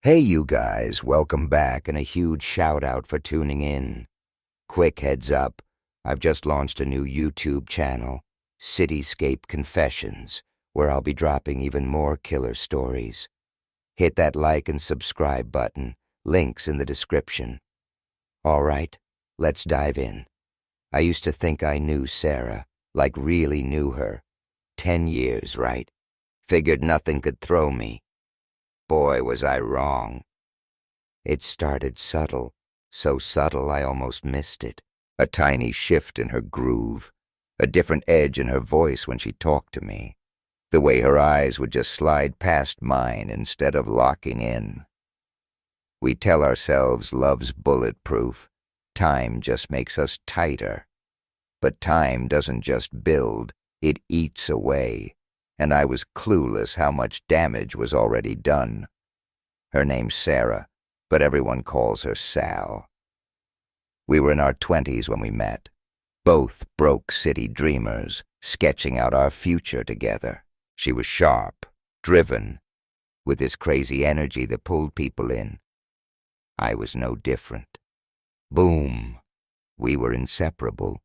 Hey you guys, welcome back and a huge shout out for tuning in. Quick heads up, I've just launched a new YouTube channel, Cityscape Confessions, where I'll be dropping even more killer stories. Hit that like and subscribe button, links in the description. Alright, let's dive in. I used to think I knew Sarah, like really knew her. 10 years, right? Figured nothing could throw me. Boy, was I wrong. It started subtle, so subtle I almost missed it. A tiny shift in her groove, a different edge in her voice when she talked to me. The way her eyes would just slide past mine instead of locking in. We tell ourselves love's bulletproof. Time just makes us tighter. But time doesn't just build, it eats away. And I was clueless how much damage was already done. Her name's Sarah, but everyone calls her Sal. We were in our 20s when we met, both broke city dreamers, sketching out our future together. She was sharp, driven, with this crazy energy that pulled people in. I was no different. Boom. We were inseparable.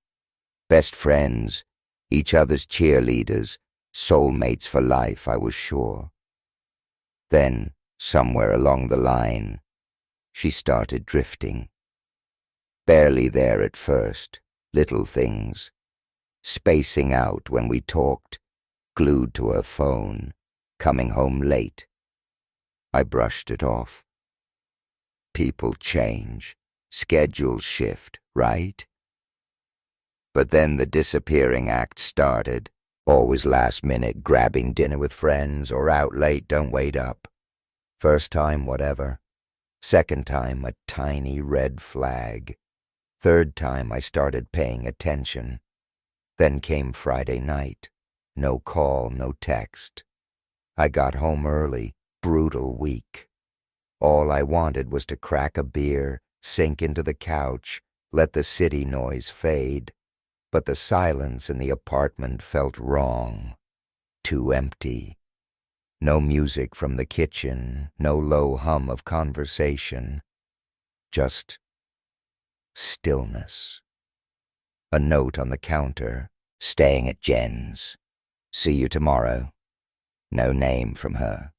Best friends, each other's cheerleaders, soulmates for life, I was sure. Then, somewhere along the line, she started drifting. Barely there at first, little things. Spacing out when we talked, glued to her phone, coming home late. I brushed it off. People change, schedules shift, right? But then the disappearing act started. Always last minute, grabbing dinner with friends, or out late, don't wait up. First time, whatever. Second time, a tiny red flag. Third time, I started paying attention. Then came Friday night. No call, no text. I got home early, brutal week. All I wanted was to crack a beer, sink into the couch, let the city noise fade. But the silence in the apartment felt wrong, too empty. No music from the kitchen, no low hum of conversation. Just stillness. A note on the counter, staying at Jen's. See you tomorrow. No name from her.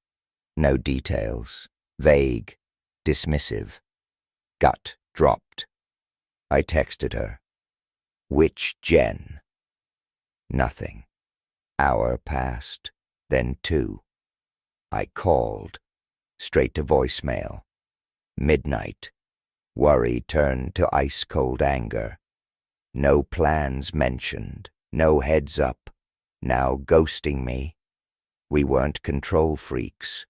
No details. Vague, dismissive. Gut dropped. I texted her. Which Jen? Nothing. Hour passed, then 2. I called, straight to voicemail. Midnight. Worry turned to ice-cold anger. No plans mentioned, no heads up. Now ghosting me. We weren't control freaks,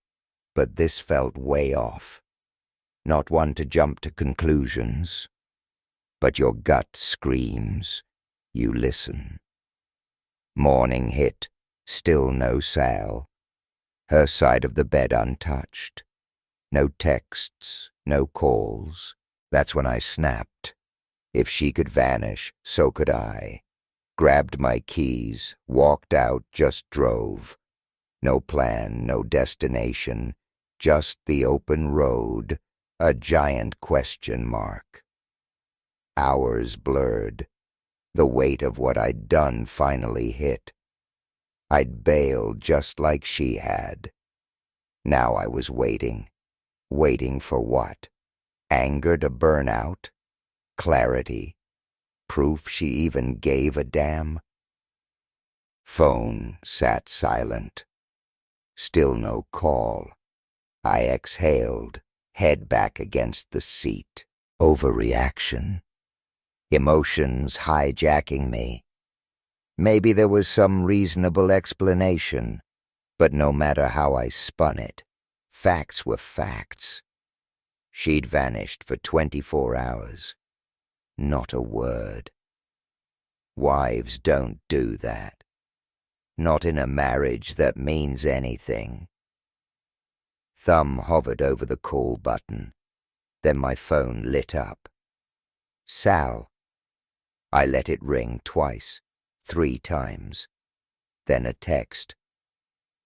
but this felt way off. Not one to jump to conclusions. But your gut screams, you listen. Morning hit, still no Sal. Her side of the bed untouched. No texts, no calls. That's when I snapped. If she could vanish, so could I. Grabbed my keys, walked out, just drove. No plan, no destination, just the open road, a giant question mark. Hours blurred. The weight of what I'd done finally hit. I'd bailed just like she had. Now I was waiting. Waiting for what? Anger to burn out? Clarity? Proof she even gave a damn? Phone sat silent. Still no call. I exhaled, head back against the seat. Overreaction. Emotions hijacking me. Maybe there was some reasonable explanation, but no matter how I spun it, facts were facts. She'd vanished for 24 hours. Not a word. Wives don't do that. Not in a marriage that means anything. Thumb hovered over the call button. Then my phone lit up. Sal. I let it ring twice, 3 times. Then a text.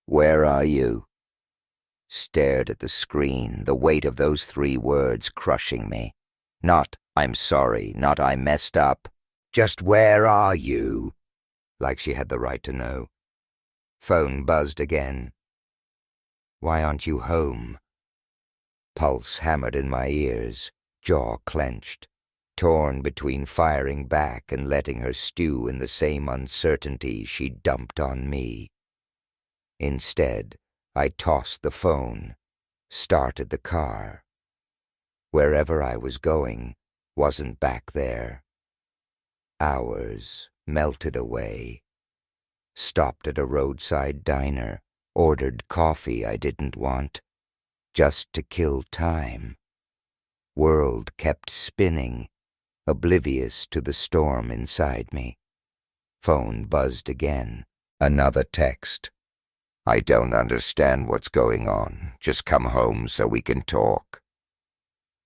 Where are you? Stared at the screen, the weight of those 3 words crushing me. Not, "I'm sorry," not, "I messed up." Just, "Where are you?" Like she had the right to know. Phone buzzed again. "Why aren't you home?" Pulse hammered in my ears, jaw clenched, torn between firing back and letting her stew in the same uncertainty she dumped on me. Instead, I tossed the phone, started the car. Wherever I was going wasn't back there. Hours melted away. Stopped at a roadside diner, ordered coffee I didn't want, just to kill time. World kept spinning, oblivious to the storm inside me. Phone buzzed again. Another text. "I don't understand what's going on. Just come home so we can talk."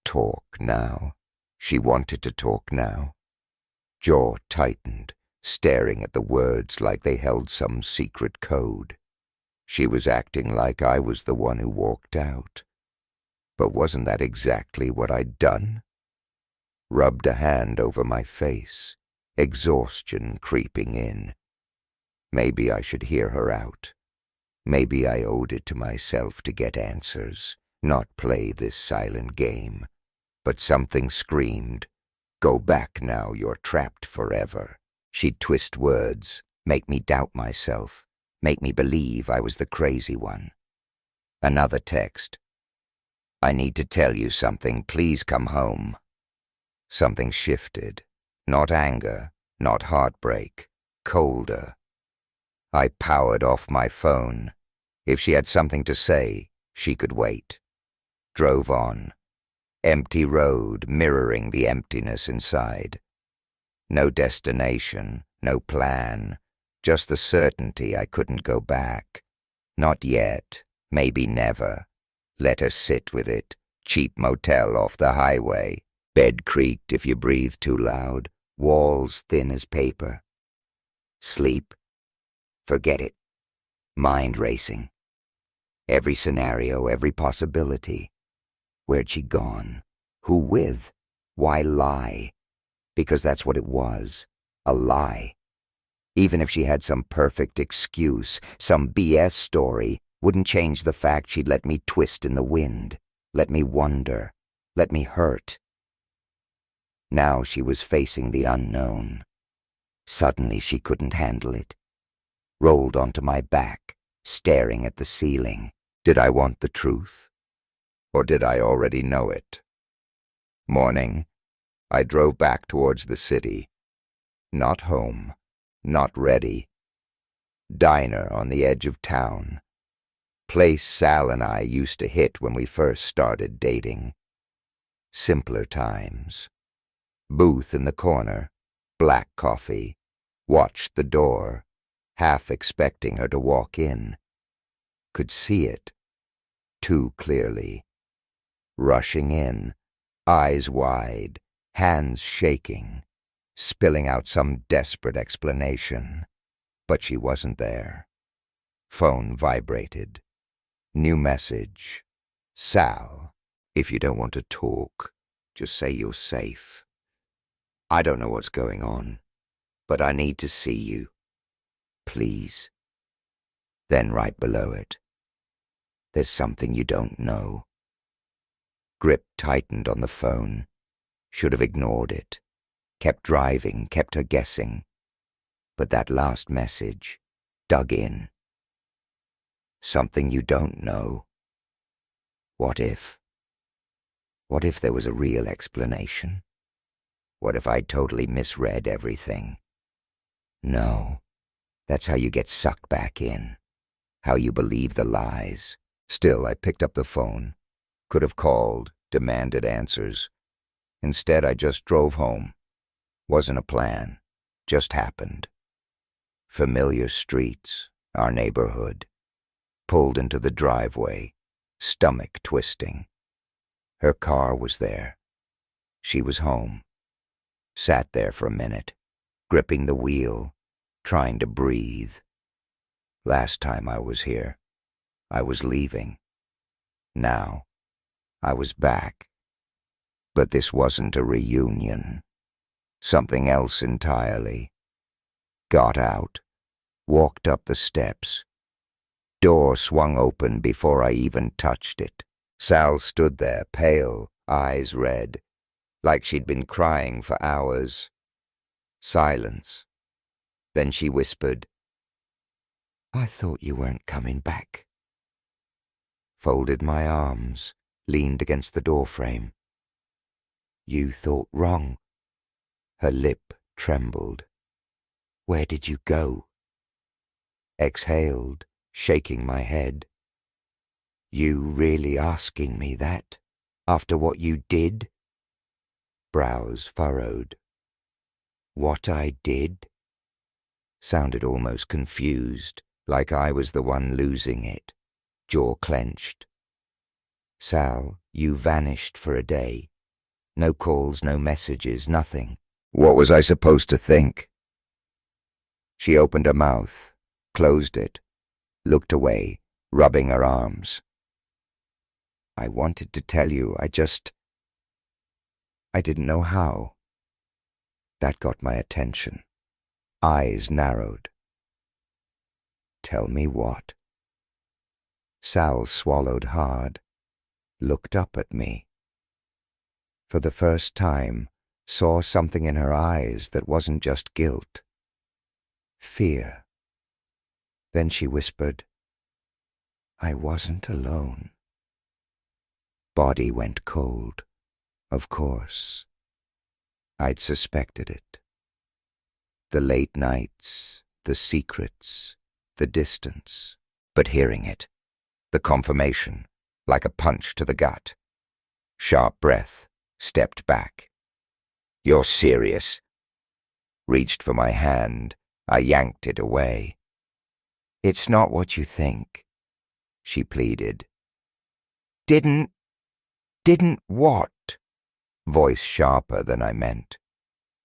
Talk now. She wanted to talk now. Jaw tightened, staring at the words like they held some secret code. She was acting like I was the one who walked out. But wasn't that exactly what I'd done? Rubbed a hand over my face, exhaustion creeping in. Maybe I should hear her out. Maybe I owed it to myself to get answers, not play this silent game. But something screamed, "Go back now, you're trapped forever." She'd twist words, make me doubt myself, make me believe I was the crazy one. Another text. "I need to tell you something, please come home." Something shifted. Not anger, not heartbreak, colder. I powered off my phone. If she had something to say, she could wait. Drove on. Empty road mirroring the emptiness inside. No destination, no plan, just the certainty I couldn't go back. Not yet, maybe never. Let her sit with it. Cheap motel off the highway. Bed creaked if you breathed too loud. Walls thin as paper. Sleep? Forget it. Mind racing. Every scenario, every possibility. Where'd she gone? Who with? Why lie? Because that's what it was. A lie. Even if she had some perfect excuse, some BS story, wouldn't change the fact she'd let me twist in the wind. Let me wonder. Let me hurt. Now she was facing the unknown. Suddenly she couldn't handle it. Rolled onto my back, staring at the ceiling. Did I want the truth? Or did I already know it? Morning. I drove back towards the city. Not home. Not ready. Diner on the edge of town. Place Sal and I used to hit when we first started dating. Simpler times. Booth in the corner. Black coffee. Watched the door, half expecting her to walk in. Could see it. Too clearly. Rushing in, eyes wide, hands shaking, spilling out some desperate explanation. But she wasn't there. Phone vibrated. New message. "Sal, if you don't want to talk, just say you're safe. I don't know what's going on, but I need to see you. Please." Then right below it, "There's something you don't know." Grip tightened on the phone. Should have ignored it. Kept driving, kept her guessing. But that last message dug in. Something you don't know. What if? What if there was a real explanation? What if I'd totally misread everything? No. That's how you get sucked back in. How you believe the lies. Still, I picked up the phone. Could have called, demanded answers. Instead, I just drove home. Wasn't a plan. Just happened. Familiar streets, our neighborhood. Pulled into the driveway, stomach twisting. Her car was there. She was home. Sat there for a minute, gripping the wheel, trying to breathe. Last time I was here, I was leaving. Now, I was back. But this wasn't a reunion. Something else entirely. Got out, walked up the steps. Door swung open before I even touched it. Sal stood there, pale, eyes red, like she'd been crying for hours. Silence. Then she whispered, "I thought you weren't coming back." Folded my arms, leaned against the doorframe. "You thought wrong." Her lip trembled. "Where did you go?" Exhaled, shaking my head. "You really asking me that, after what you did?" Brows furrowed. "What I did?" Sounded almost confused, like I was the one losing it. Jaw clenched. "Sal, you vanished for a day. No calls, no messages, nothing. What was I supposed to think?" She opened her mouth, closed it, looked away, rubbing her arms. "I wanted to tell you, I didn't know how." That got my attention. Eyes narrowed. "Tell me what?" Sal swallowed hard, looked up at me. For the first time, saw something in her eyes that wasn't just guilt. Fear. Then she whispered, "I wasn't alone." Body went cold. Of course. I'd suspected it. The late nights, the secrets, the distance. But hearing it, the confirmation, like a punch to the gut. Sharp breath, stepped back. "You're serious?" Reached for my hand, I yanked it away. "It's not what you think," she pleaded. Didn't what?" Voice sharper than I meant.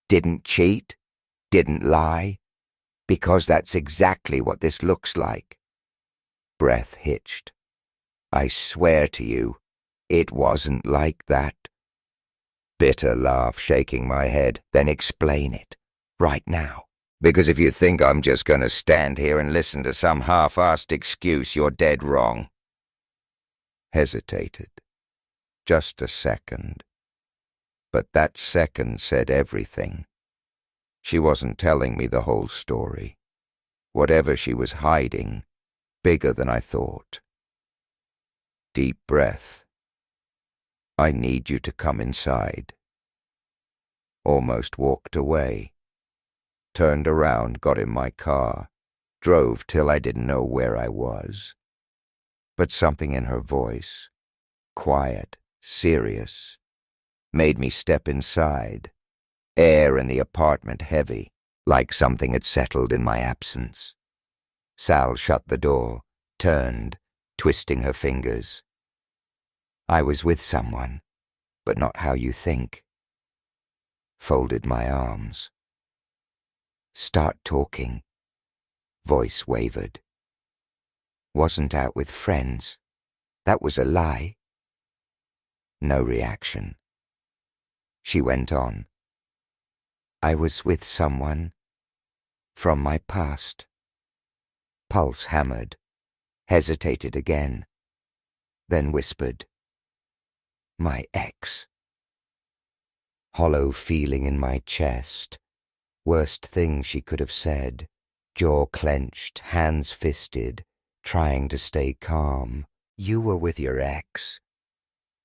"Didn't cheat? Didn't lie? Because that's exactly what this looks like." Breath hitched. "I swear to you, it wasn't like that." Bitter laugh, shaking my head. "Then explain it, right now. Because if you think I'm just going to stand here and listen to some half-assed excuse, you're dead wrong." Hesitated. Just a second. But that second said everything. She wasn't telling me the whole story. Whatever she was hiding, bigger than I thought. Deep breath. "I need you to come inside." Almost walked away. Turned around, got in my car, drove till I didn't know where I was. But something in her voice, quiet, serious, made me step inside. Air in the apartment heavy, like something had settled in my absence. Sal shut the door, turned, twisting her fingers. "I was with someone, but not how you think." Folded my arms. "Start talking." Voice wavered. "Wasn't out with friends. That was a lie." No reaction. She went on. "I was with someone from my past." Pulse hammered, hesitated again, then whispered, "My ex." Hollow feeling in my chest. Worst thing she could have said. Jaw clenched, hands fisted, trying to stay calm. "You were with your ex."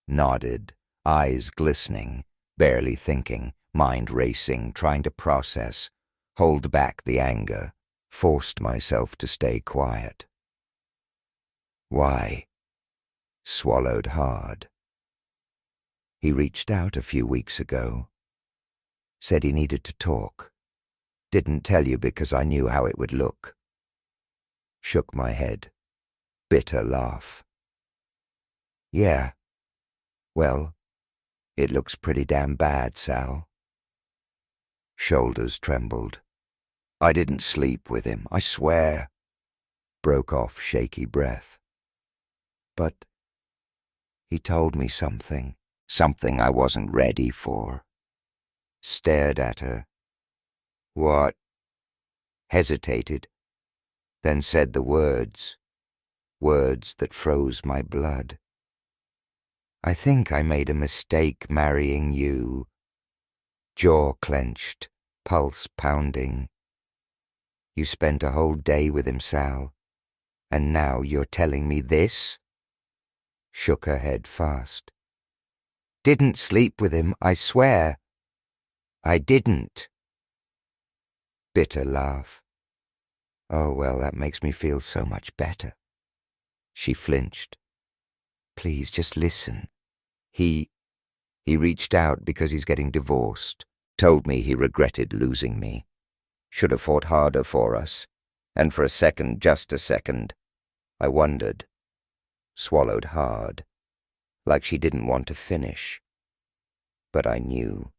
Nodded, eyes glistening, barely thinking, mind racing, trying to process, hold back the anger, forced myself to stay quiet. "Why?" Swallowed hard. "He reached out a few weeks ago. Said he needed to talk. Didn't tell you because I knew how it would look." Shook my head. Bitter laugh. "Yeah. Well, it looks pretty damn bad, Sal." Shoulders trembled. "I didn't sleep with him, I swear." Broke off shaky breath. "But He told me something I wasn't ready for. Stared at her. What? Hesitated, then said the words that froze my blood. I think I made a mistake marrying you. Jaw clenched, pulse pounding. You spent a whole day with him, Sal, and now you're telling me this? Shook her head fast. Didn't sleep with him, I swear. I didn't. Bitter laugh. Oh, well, that makes me feel so much better. She flinched. Please, just listen. He reached out because he's getting divorced. Told me he regretted losing me. Should have fought harder for us. And for a second, just a second, I wondered. Swallowed hard. Like she didn't want to finish. But I knew.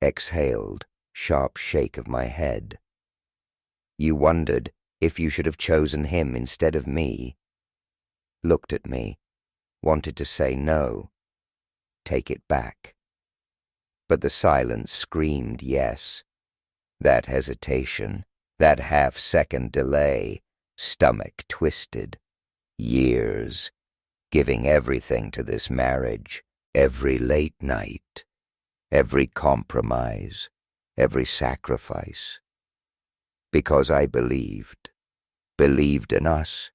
Exhaled, sharp shake of my head. You wondered if you should have chosen him instead of me. Looked at me. Wanted to say no. Take it back. But the silence screamed yes. That hesitation, that half-second delay, stomach twisted. Years, giving everything to this marriage, every late night, every compromise, every sacrifice. Because I believed in us.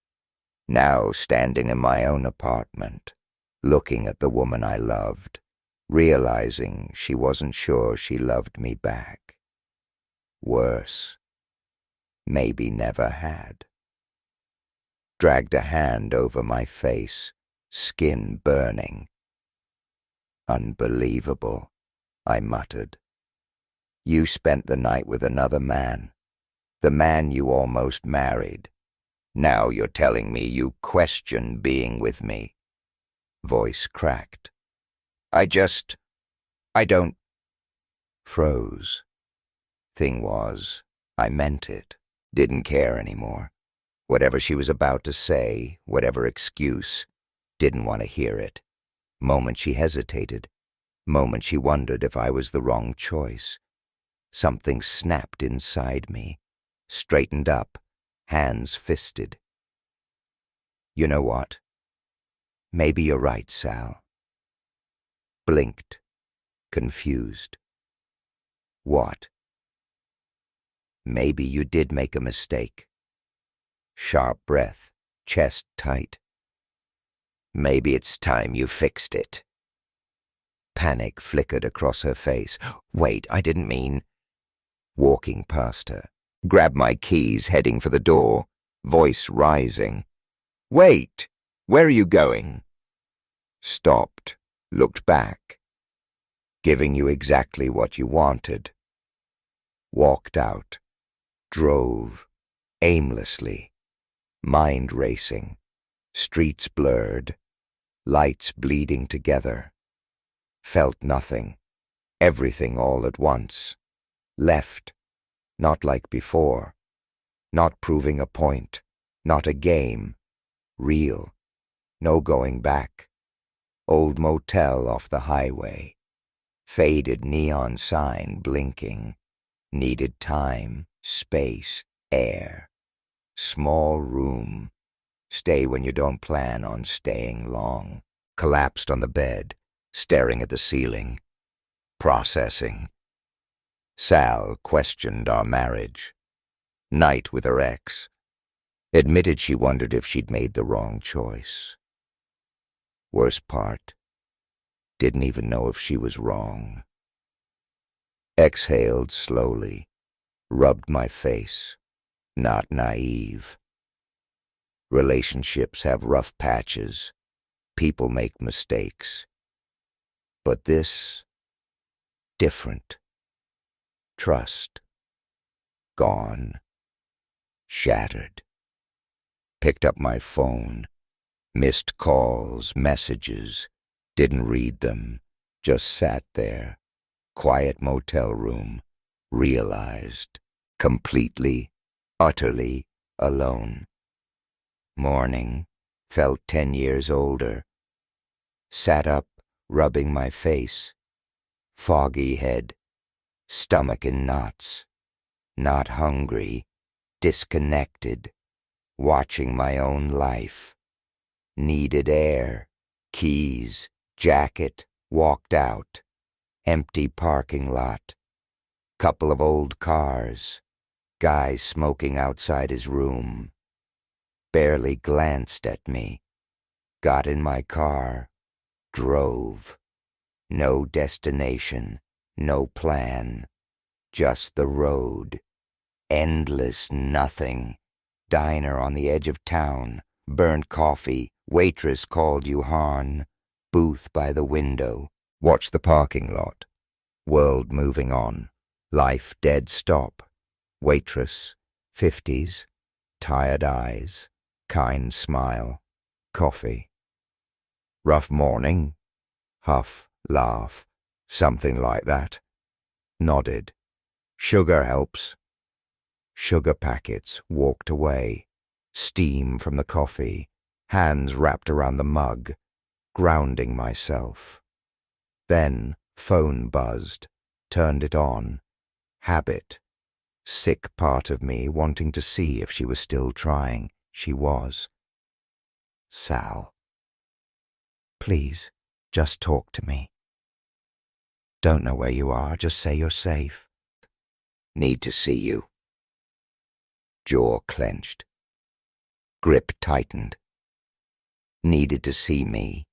Now standing in my own apartment, looking at the woman I loved, realizing she wasn't sure she loved me back. Worse, maybe never had. Dragged a hand over my face, skin burning. Unbelievable, I muttered. You spent the night with another man, the man you almost married. Now you're telling me you question being with me. Voice cracked. I don't. Froze. Thing was, I meant it. Didn't care anymore. Whatever she was about to say, whatever excuse, didn't want to hear it. Moment she hesitated. Moment she wondered if I was the wrong choice. Something snapped inside me. Straightened up, hands fisted. You know what? Maybe you're right, Sal. Blinked, confused. What? Maybe you did make a mistake. Sharp breath, chest tight. Maybe it's time you fixed it. Panic flickered across her face. Wait, I didn't mean... Walking past her. Grabbed my keys, heading for the door. Voice rising. Wait! Where are you going? Stopped. Looked back. Giving you exactly what you wanted. Walked out. Drove. Aimlessly. Mind racing. Streets blurred. Lights bleeding together. Felt nothing. Everything all at once. Left. Not like before. Not proving a point. Not a game. Real. No going back. Old motel off the highway. Faded neon sign blinking. Needed time, space, air. Small room. Stay when you don't plan on staying long. Collapsed on the bed, staring at the ceiling. Processing. Sal questioned our marriage. Night with her ex. Admitted she wondered if she'd made the wrong choice. Worst part, didn't even know if she was wrong. Exhaled slowly, rubbed my face. Not naive. Relationships have rough patches. People make mistakes. But this, different. Trust. Gone. Shattered. Picked up my phone. Missed calls, messages. Didn't read them. Just sat there. Quiet motel room. Realized. Completely, utterly alone. Morning. Felt 10 years older. Sat up, rubbing my face. Foggy head, stomach in knots. Not hungry, disconnected, watching my own life. Needed air, keys, jacket, walked out. Empty parking lot. Couple of old cars. Guy smoking outside his room. Barely glanced at me. Got in my car. Drove. No destination, no plan. Just the road. Endless nothing. Diner on the edge of town. Burnt coffee. Waitress called you Han. Booth by the window. Watch the parking lot. World moving on. Life dead stop. Waitress. 50s. Tired eyes. Kind smile. Coffee. Rough morning. Huff, laugh. Something like that. Nodded. Sugar helps. Sugar packets, walked away. Steam from the coffee. Hands wrapped around the mug. Grounding myself. Then phone buzzed. Turned it on. Habit. Sick part of me wanting to see if she was still trying. She was. Sal. Please, just talk to me. Don't know where you are, just say you're safe. Need to see you. Jaw clenched. Grip tightened. Needed to see me.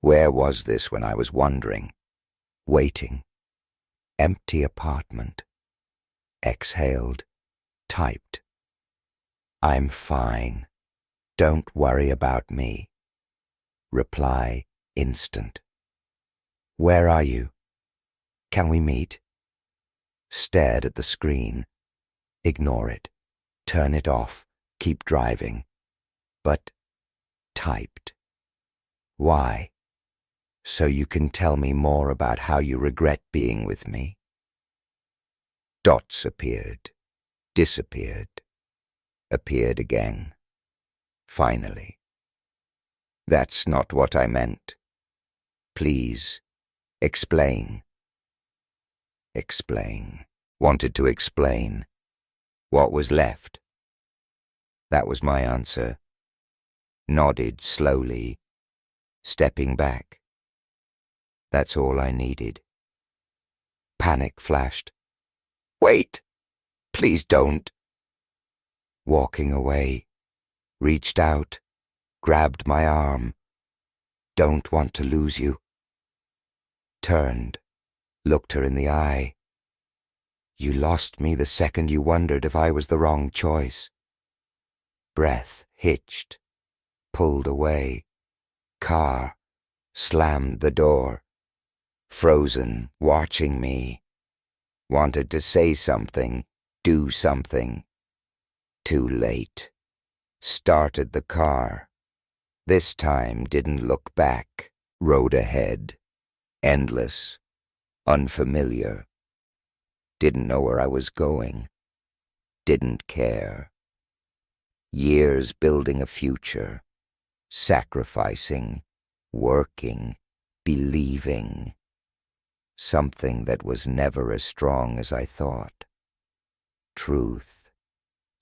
Where was this when I was wondering? Waiting. Empty apartment. Exhaled. Typed. I'm fine. Don't worry about me. Reply instant. Where are you? Can we meet? Stared at the screen. Ignore it. Turn it off. Keep driving. But typed. Why? So you can tell me more about how you regret being with me? Dots appeared. Disappeared. Appeared again. Finally. That's not what I meant. Please, explain. Explain. Wanted to explain. What was left? That was my answer. Nodded slowly, stepping back. That's all I needed. Panic flashed. Wait! Please don't. Walking away, reached out, grabbed my arm. Don't want to lose you. Turned, looked her in the eye. You lost me the second you wondered if I was the wrong choice. Breath hitched, pulled away. Car, slammed the door. Frozen, watching me. Wanted to say something, do something. Too late. Started the car. This time didn't look back. Rode ahead. Endless. Unfamiliar. Didn't know where I was going. Didn't care. Years building a future. Sacrificing. Working. Believing. Something that was never as strong as I thought. Truth.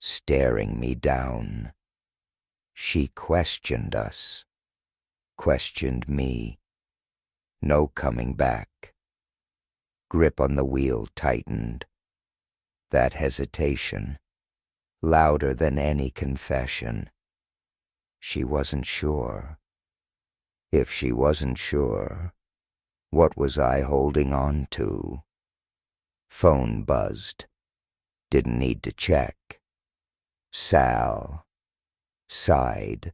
Staring me down. She questioned us. Questioned me. No coming back. Grip on the wheel tightened. That hesitation. Louder than any confession. She wasn't sure. If she wasn't sure, what was I holding on to? Phone buzzed. Didn't need to check. Sal. Sighed.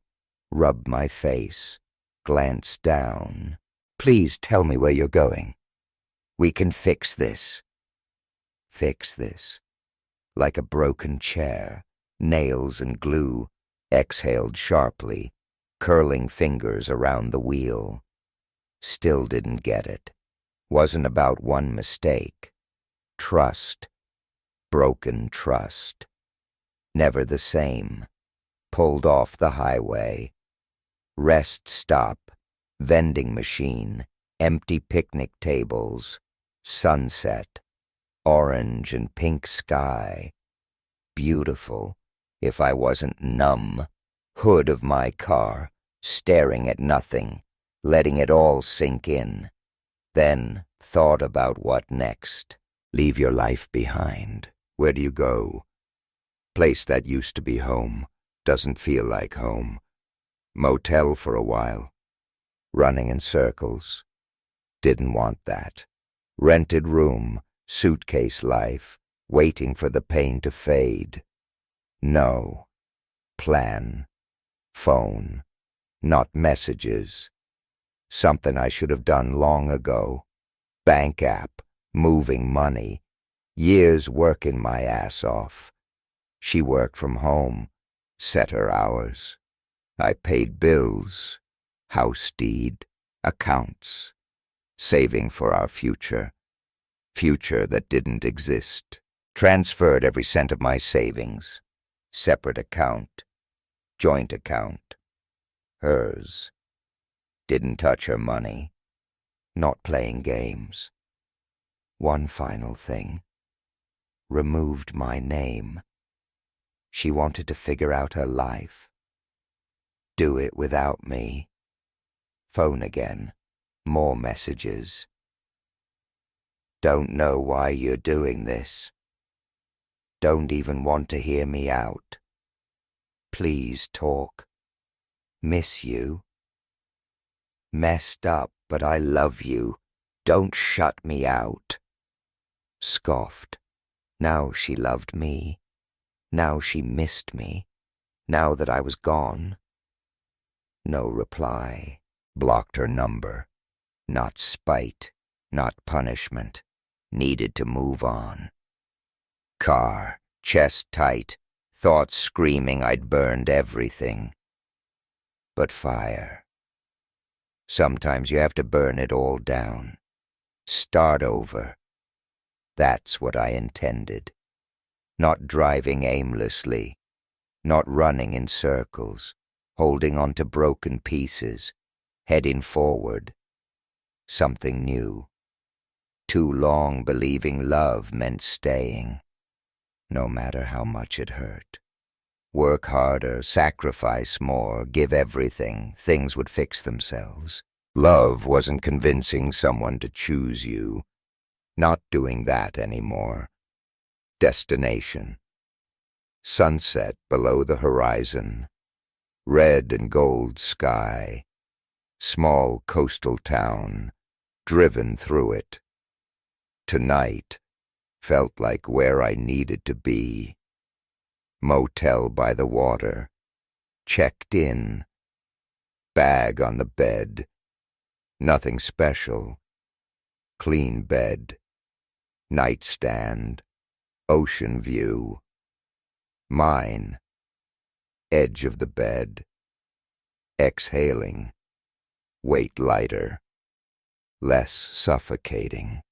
Rubbed my face. Glanced down. Please tell me where you're going. We can fix this. Fix this. Like a broken chair. Nails and glue. Exhaled sharply. Curling fingers around the wheel. Still didn't get it. Wasn't about one mistake. Trust. Broken trust. Never the same. Pulled off the highway. Rest stop. vending machine, empty picnic tables, sunset, orange and pink sky. Beautiful, if I wasn't numb. Hood of my car, staring at nothing, letting it all sink in. Then thought about what next. Leave your life behind. Where do you go? Place that used to be home. Doesn't feel like home. Motel for a while. Running in circles. Didn't want that. Rented room, suitcase life, waiting for the pain to fade. No. Plan. Phone. Not messages. Something I should have done long ago. Bank app. Moving money. Years working my ass off. She worked from home. Set her hours. I paid bills. House deed. Accounts. Saving for our future. Future that didn't exist. Transferred every cent of my savings. Separate account. Joint account. Hers. Didn't touch her money. Not playing games. One final thing. Removed my name. She wanted to figure out her life. Do it without me. Phone again. More messages. Don't know why you're doing this. Don't even want to hear me out. Please talk. Miss you. Messed up, but I love you. Don't shut me out. Scoffed. Now she loved me. Now she missed me. Now that I was gone. No reply. Blocked her number. Not spite. Not punishment. Needed to move on. Car. Chest tight. Thoughts screaming I'd burned everything. But fire. Sometimes you have to burn it all down. Start over. That's what I intended. Not driving aimlessly. Not running in circles. Holding on to broken pieces. Heading forward. Something new. Too long believing love meant staying. No matter how much it hurt. Work harder, sacrifice more, give everything, things would fix themselves. Love wasn't convincing someone to choose you. Not doing that anymore. Destination. Sunset below the horizon. Red and gold sky. Small coastal town. Driven through it. Tonight felt like where I needed to be. Motel by the water. Checked in. Bag on the bed. Nothing special. Clean bed. Nightstand. Ocean view. Mine. Edge of the bed. Exhaling. Weight lighter. Less suffocating.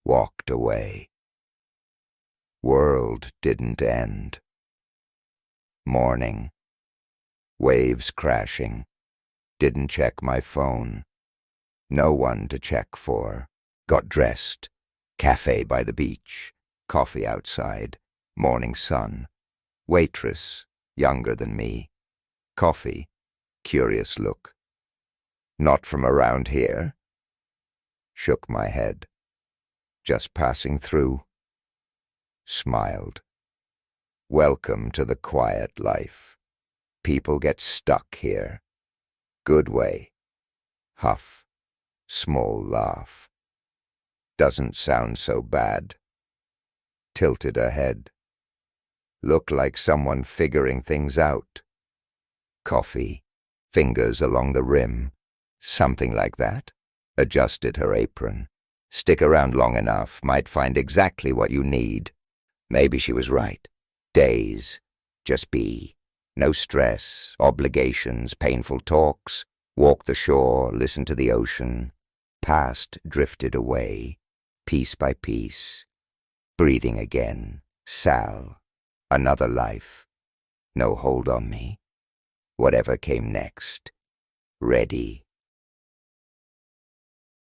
Walked away. World didn't end. Morning. Waves crashing. Didn't check my phone. No one to check for. Got dressed. Cafe by the beach. Coffee outside. Morning sun. Waitress, younger than me. Coffee. Curious look. Not from around here? Shook my head. Just passing through. Smiled. Welcome to the quiet life. People get stuck here. Good way. Huff. Small laugh. Doesn't sound so bad. Tilted her head. Looked like someone figuring things out. Coffee. Fingers along the rim. Something like that. Adjusted her apron. Stick around long enough, might find exactly what you need. Maybe she was right. Days. Just be. No stress, obligations, painful talks. Walk the shore, listen to the ocean. Past drifted away, piece by piece. Breathing again. Sal. Another life. No hold on me. Whatever came next. Ready.